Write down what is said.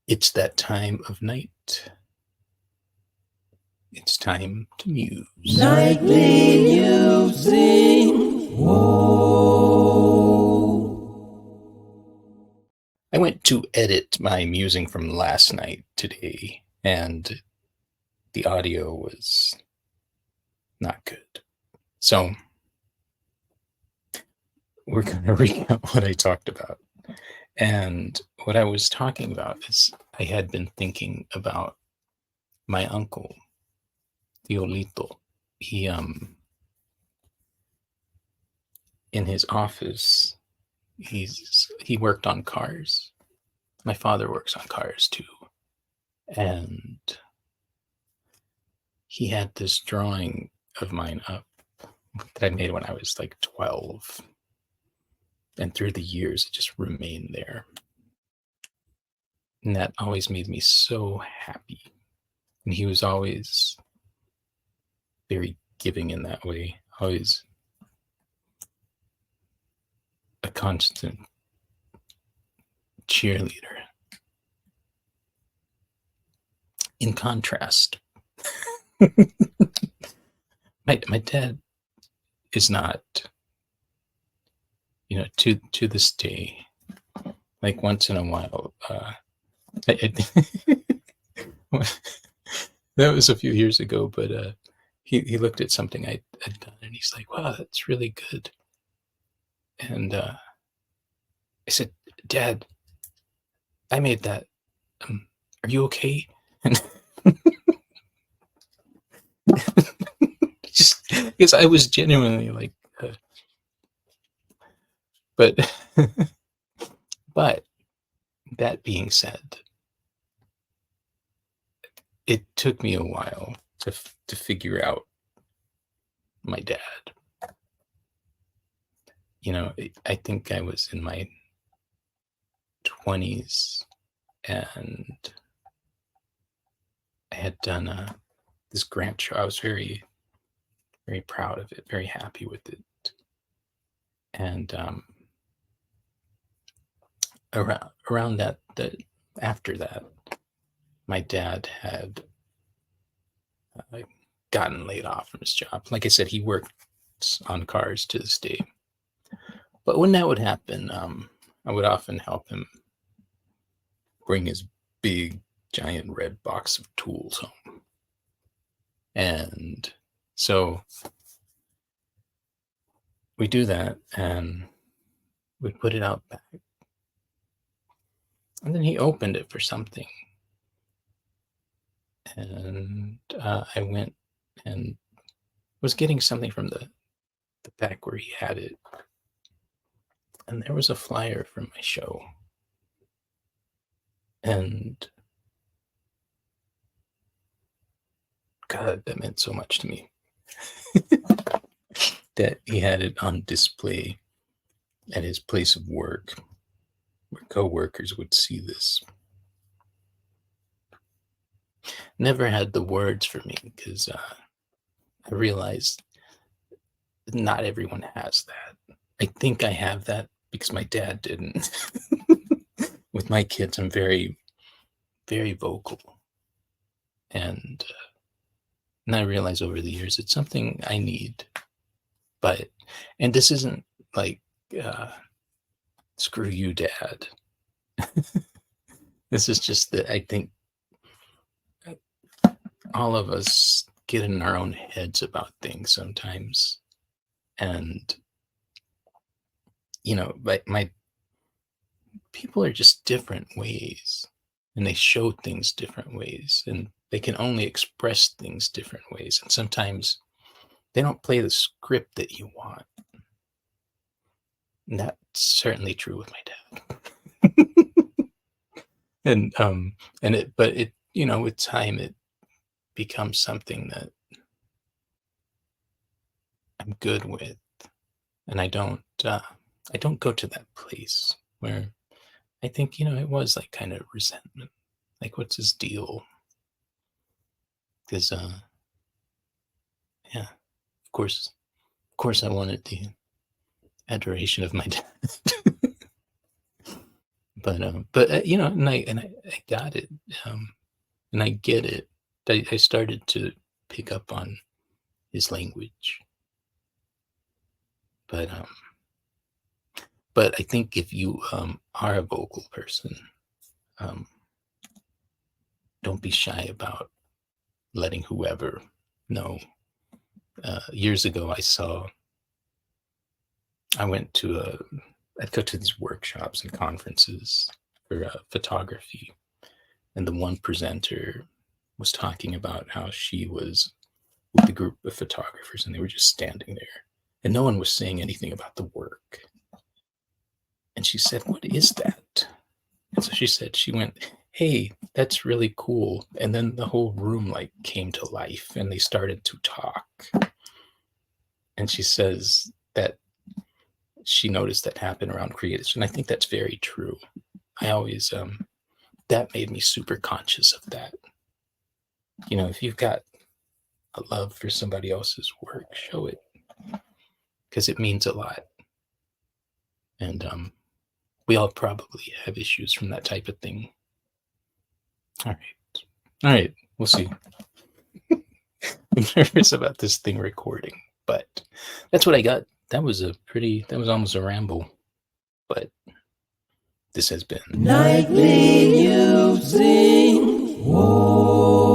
It's that time of night. It's time to muse. Nightly musing. I went to edit my musing from last night today, and the audio was not good. So we're going to recap what I talked about. And what I was talking about is I had been thinking about my uncle, Tiolito. He in his office, he worked on cars. My father works on cars too. And he had this drawing of mine up that I made when I was like 12. And through the years, it just remained there. And that always made me so happy. And he was always very giving in that way, always a constant cheerleader. In contrast, my dad is not, to this day, like once in a while, that was a few years ago, but he looked at something I'd done and he's like, wow, that's really good. And I said, Dad, I made that. Are you okay? And just because I was genuinely like, but but that being said, it took me a while to figure out my dad. I think I was in my 20s and I had done this grant show. I was very, very proud of it, very happy with it. And around that, after that, my dad had gotten laid off from his job. Like I said, he worked on cars to this day. But when that would happen, I would often help him bring his big, giant red box of tools home. And so we do that and we put it out back. And then he opened it for something. And I went and was getting something from the back where he had it. And there was a flyer from my show. And God, that meant so much to me. That he had it on display at his place of work, where coworkers would see this. Never had the words for me because I realized not everyone has that. I think I have that because my dad didn't. With my kids, I'm very, very vocal. And I realize over the years it's something I need. And this isn't like, screw you, Dad. This is just that I think all of us get in our own heads about things sometimes. And, my people are just different ways and they show things different ways and they can only express things different ways. And sometimes they don't play the script that you want. And that's certainly true with my dad. But with time, it becomes something that I'm good with. And I don't go to that place where I think, it was like kind of resentment. Like, what's his deal? Because, yeah, of course, I wanted the adoration of my dad. But you know, and I got it, and I get it. I started to pick up on his language, but but I think if you are a vocal person, um, don't be shy about letting whoever know. Years ago, I went to I'd go to these workshops and conferences for photography, and the one presenter was talking about how she was with a group of photographers and they were just standing there and no one was saying anything about the work. And she said, "What is that?" And so she went, "Hey, that's really cool." And then the whole room like came to life and they started to talk. And she says that she noticed that happen around creatives. And I think that's very true. I always, that made me super conscious of that. You know, if you've got a love for somebody else's work, show it because it means a lot. And we all probably have issues from that type of thing. All right. All right. We'll see. I'm nervous about this thing recording, but that's what I got. That was almost a ramble, but this has been Nightly Musing. Whoa.